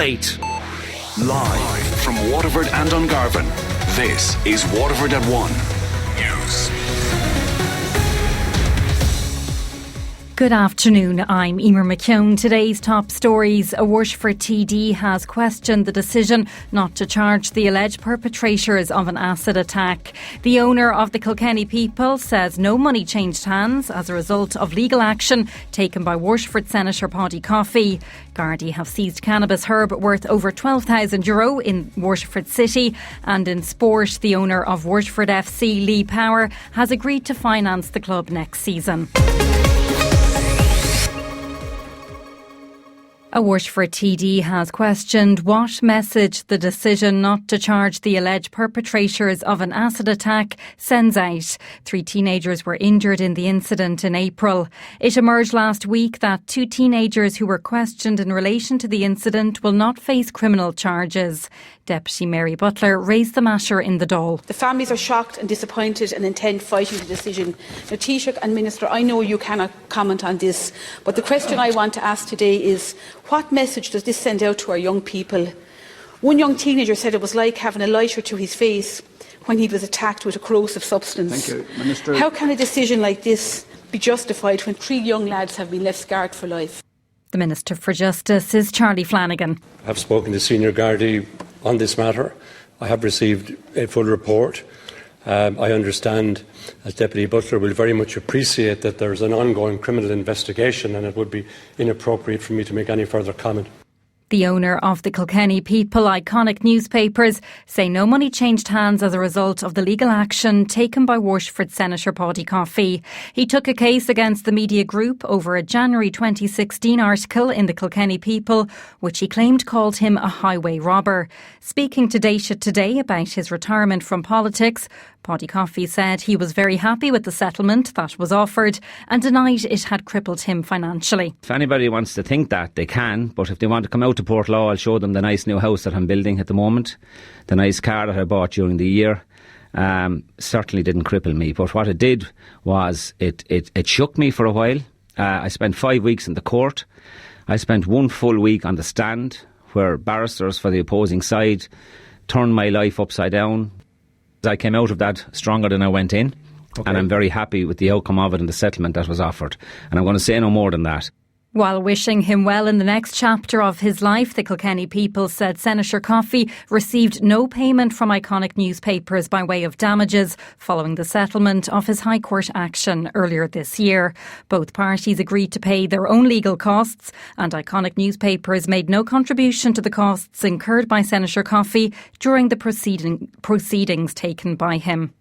8. Live from Waterford and Dungarvan, this is Waterford at 1 News. Good afternoon, I'm Eimear McKeown. Today's top stories. A Waterford TD has questioned the decision not to charge the alleged perpetrators of an acid attack. The owner of the Kilkenny People says no money changed hands as a result of legal action taken by Waterford Senator Paddy Coffey. Gardaí have seized cannabis herb worth over €12,000 in Waterford City. And in sport, the owner of Waterford FC, Lee Power, has agreed to finance the club next season. A Waterford TD has questioned what message the decision not to charge the alleged perpetrators of an acid attack sends out. 3 teenagers were injured in the incident in April. It emerged last week that 2 teenagers who were questioned in relation to the incident will not face criminal charges. Deputy Mary Butler raised the matter in the Dáil. The families are shocked and disappointed and intend fighting the decision. Now, Taoiseach and Minister, I know you cannot comment on this, but the question I want to ask today is, what message does this send out to our young people? One young teenager said it was like having a lighter to his face when he was attacked with a corrosive substance. Thank you, Minister. How can a decision like this be justified when 3 young lads have been left scarred for life? The Minister for Justice is Charlie Flanagan. I have spoken to Senior Gardaí on this matter. I have received a full report. I understand, as Deputy Butler, will very much appreciate that there is an ongoing criminal investigation and it would be inappropriate for me to make any further comment. The owner of the Kilkenny People iconic newspapers say no money changed hands as a result of the legal action taken by Waterford Senator Paddy Coffey. He took a case against the media group over a January 2016 article in the Kilkenny People, which he claimed called him a highway robber. Speaking to Daisha today about his retirement from politics, Paddy Coffey said he was very happy with the settlement that was offered and denied it had crippled him financially. If anybody wants to think that, they can, but if they want to come out to Portlaw, I'll show them the nice new house that I'm building at the moment, the nice car that I bought during the year. Certainly didn't cripple me, but what it did was it shook me for a while. I spent 5 weeks in the court. I spent 1 full week on the stand where barristers for the opposing side turned my life upside down. I came out of that stronger than I went in, and I'm very happy with the outcome of it and the settlement that was offered. And I'm going to say no more than that. While wishing him well in the next chapter of his life, the Kilkenny People said Senator Coffey received no payment from iconic newspapers by way of damages following the settlement of his High Court action earlier this year. Both parties agreed to pay their own legal costs, and iconic newspapers made no contribution to the costs incurred by Senator Coffey during the proceedings taken by him.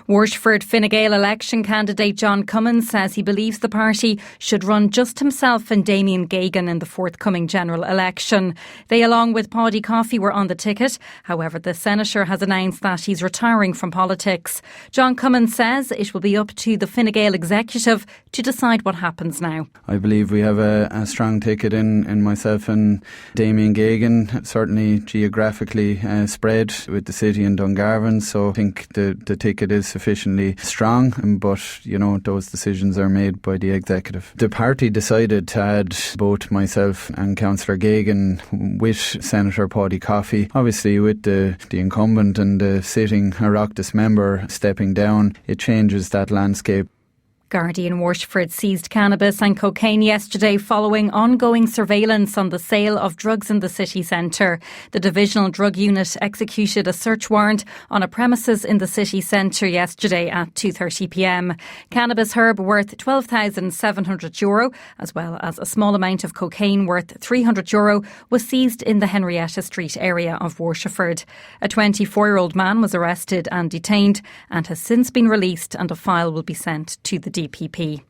Waterford Fine Gael election candidate John Cummins says he believes the party should run just himself and Damien Geoghegan in the forthcoming general election. They, along with Paddy Coffey, were on the ticket. However, the senator has announced that he's retiring from politics. John Cummins says it will be up to the Fine Gael executive to decide what happens now. I believe we have a strong ticket in myself and Damien Geoghegan, certainly geographically spread with the city and Dungarvan, so I think the ticket is sufficiently strong, but those decisions are made by the executive. The party decided to add both myself and Councillor Geoghegan with Senator Paddy Coffey. Obviously with the incumbent and the sitting Oireachtas member stepping down, it changes that landscape. Gardaí in Waterford seized cannabis and cocaine yesterday following ongoing surveillance on the sale of drugs in the city centre. The Divisional Drug Unit executed a search warrant on a premises in the city centre yesterday at 2:30pm. Cannabis herb worth €12,700, as well as a small amount of cocaine worth €300, was seized in the Henrietta Street area of Waterford. A 24-year-old man was arrested and detained and has since been released, and a file will be sent to the DPP.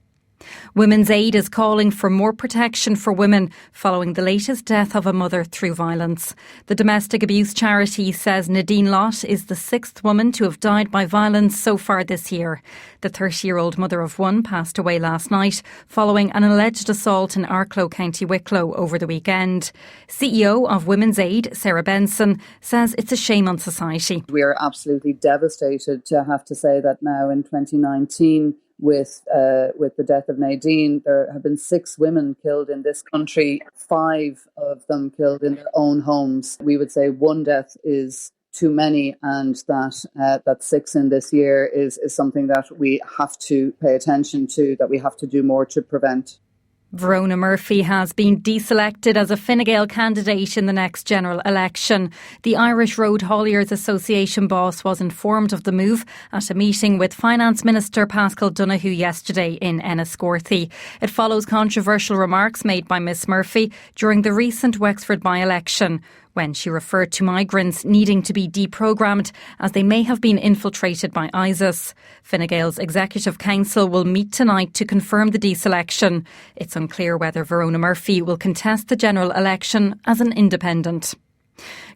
Women's Aid is calling for more protection for women following the latest death of a mother through violence. The domestic abuse charity says Nadine Lott is the 6th woman to have died by violence so far this year. The 30-year-old mother of one passed away last night following an alleged assault in Arklow, County Wicklow over the weekend. CEO of Women's Aid, Sarah Benson, says it's a shame on society. We are absolutely devastated to have to say that now in 2019 with the death of Nadine. There have been 6 women killed in this country, 5 of them killed in their own homes. We would say 1 death is too many, and that 6 in this year is something that we have to pay attention to, that we have to do more to prevent. Verona Murphy has been deselected as a Fine Gael candidate in the next general election. The Irish Road Hauliers Association boss was informed of the move at a meeting with Finance Minister Paschal Donoghue yesterday in Enniscorthy. It follows controversial remarks made by Miss Murphy during the recent Wexford by-election, when she referred to migrants needing to be deprogrammed as they may have been infiltrated by ISIS. Fine Gael's Executive Council will meet tonight to confirm the deselection. It's unclear whether Verona Murphy will contest the general election as an independent.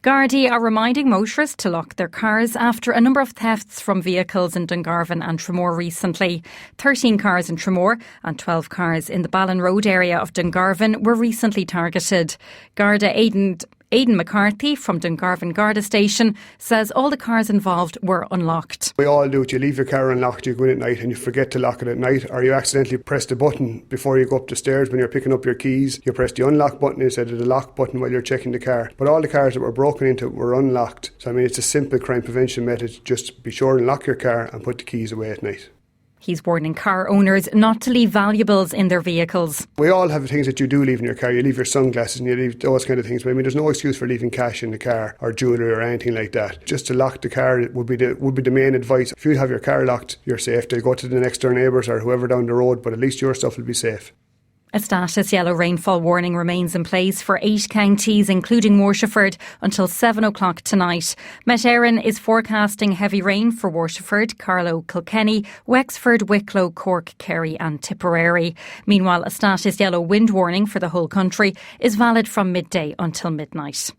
Gardaí are reminding motorists to lock their cars after a number of thefts from vehicles in Dungarvan and Tramore recently. 13 cars in Tramore and 12 cars in the Ballin Road area of Dungarvan were recently targeted. Garda Aidan McCarthy from Dungarvan Garda Station says all the cars involved were unlocked. We all do it. You leave your car unlocked, you go in at night and you forget to lock it at night, or you accidentally press the button before you go up the stairs when you're picking up your keys. You press the unlock button instead of the lock button while you're checking the car. But all the cars that were broken into were unlocked. So I mean, it's a simple crime prevention method. Just be sure and lock your car and put the keys away at night. He's warning car owners not to leave valuables in their vehicles. We all have things that you do leave in your car. You leave your sunglasses and you leave those kind of things. But I mean, there's no excuse for leaving cash in the car or jewellery or anything like that. Just to lock the car would be the main advice. If you have your car locked, you're safe. They'll go to the next door neighbours or whoever down the road, but at least your stuff will be safe. A status yellow rainfall warning remains in place for 8 counties, including Waterford, until 7 o'clock tonight. Met Éireann is forecasting heavy rain for Waterford, Carlow, Kilkenny, Wexford, Wicklow, Cork, Kerry and Tipperary. Meanwhile, a status yellow wind warning for the whole country is valid from midday until midnight.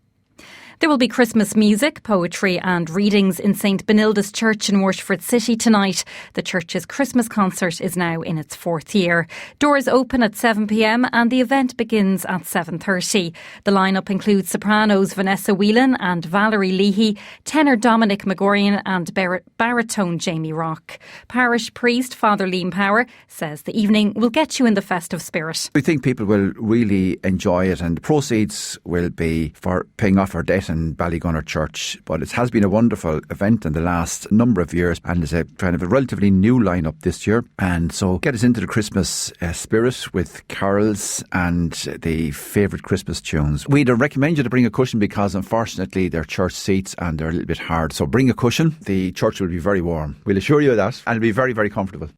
There will be Christmas music, poetry and readings in St Benilda's Church in Waterford City tonight. The church's Christmas concert is now in its 4th year. Doors open at 7 p.m. and the event begins at 7:30. The lineup includes sopranos Vanessa Whelan and Valerie Leahy, tenor Dominic McGorian and baritone Jamie Rock. Parish priest Father Liam Power says the evening will get you in the festive spirit. We think people will really enjoy it, and the proceeds will be for paying off our debt in Ballygunner Church. But it has been a wonderful event in the last number of years, and it's a kind of a relatively new lineup this year, and so get us into the Christmas spirit with carols and the favourite Christmas tunes. We'd recommend you to bring a cushion because unfortunately they're church seats and they're a little bit hard, so bring a cushion. The church will be very warm, we'll assure you of that, and it'll be very, very comfortable.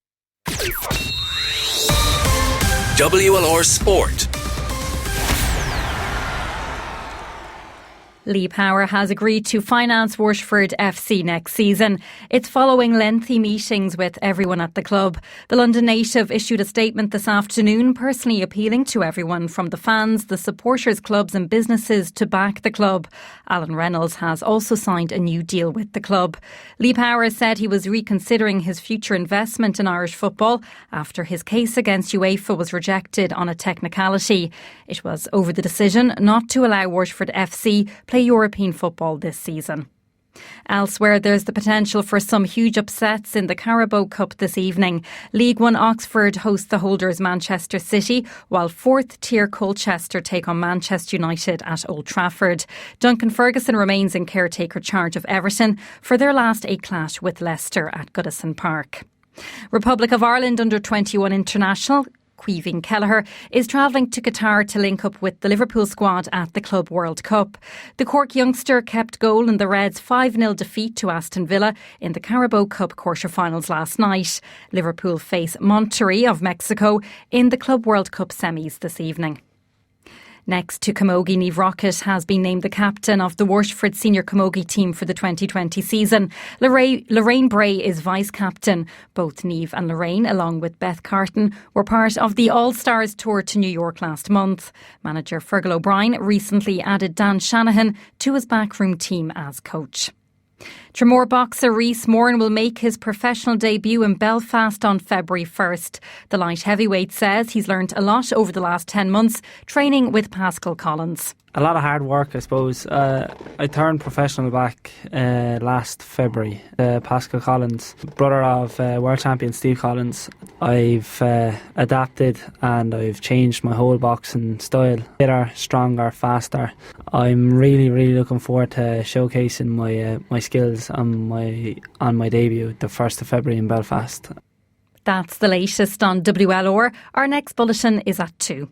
WLR Sport. Lee Power has agreed to finance Waterford FC next season. It's following lengthy meetings with everyone at the club. The London native issued a statement this afternoon, personally appealing to everyone from the fans, the supporters, clubs and businesses to back the club. Alan Reynolds has also signed a new deal with the club. Lee Power said he was reconsidering his future investment in Irish football after his case against UEFA was rejected on a technicality. It was over the decision not to allow Waterford FC play European football this season. Elsewhere, there's the potential for some huge upsets in the Carabao Cup this evening. League One Oxford host the holders Manchester City, while 4th tier Colchester take on Manchester United at Old Trafford. Duncan Ferguson remains in caretaker charge of Everton for their last 8 clash with Leicester at Goodison Park. Republic of Ireland under-21 international Caoimhín Kelleher is travelling to Qatar to link up with the Liverpool squad at the Club World Cup. The Cork youngster kept goal in the Reds' 5-0 defeat to Aston Villa in the Carabao Cup quarter-finals last night. Liverpool face Monterrey of Mexico in the Club World Cup semis this evening. Next to Camogie, Niamh Rockett has been named the captain of the Waterford senior Camogie team for the 2020 season. Lorraine Bray is vice-captain. Both Niamh and Lorraine, along with Beth Carton, were part of the All-Stars tour to New York last month. Manager Fergal O'Brien recently added Dan Shanahan to his backroom team as coach. Tramore boxer Rhys Moran will make his professional debut in Belfast on February 1st. The light heavyweight says he's learnt a lot over the last 10 months training with Pascal Collins. A lot of hard work, I suppose. I turned professional back last February. Pascal Collins, brother of world champion Steve Collins. I've adapted and I've changed my whole boxing style. Fitter, stronger, faster. I'm really, really looking forward to showcasing my skills on my debut, the 1st of February in Belfast. That's the latest on WLR. Our next bulletin is at 2.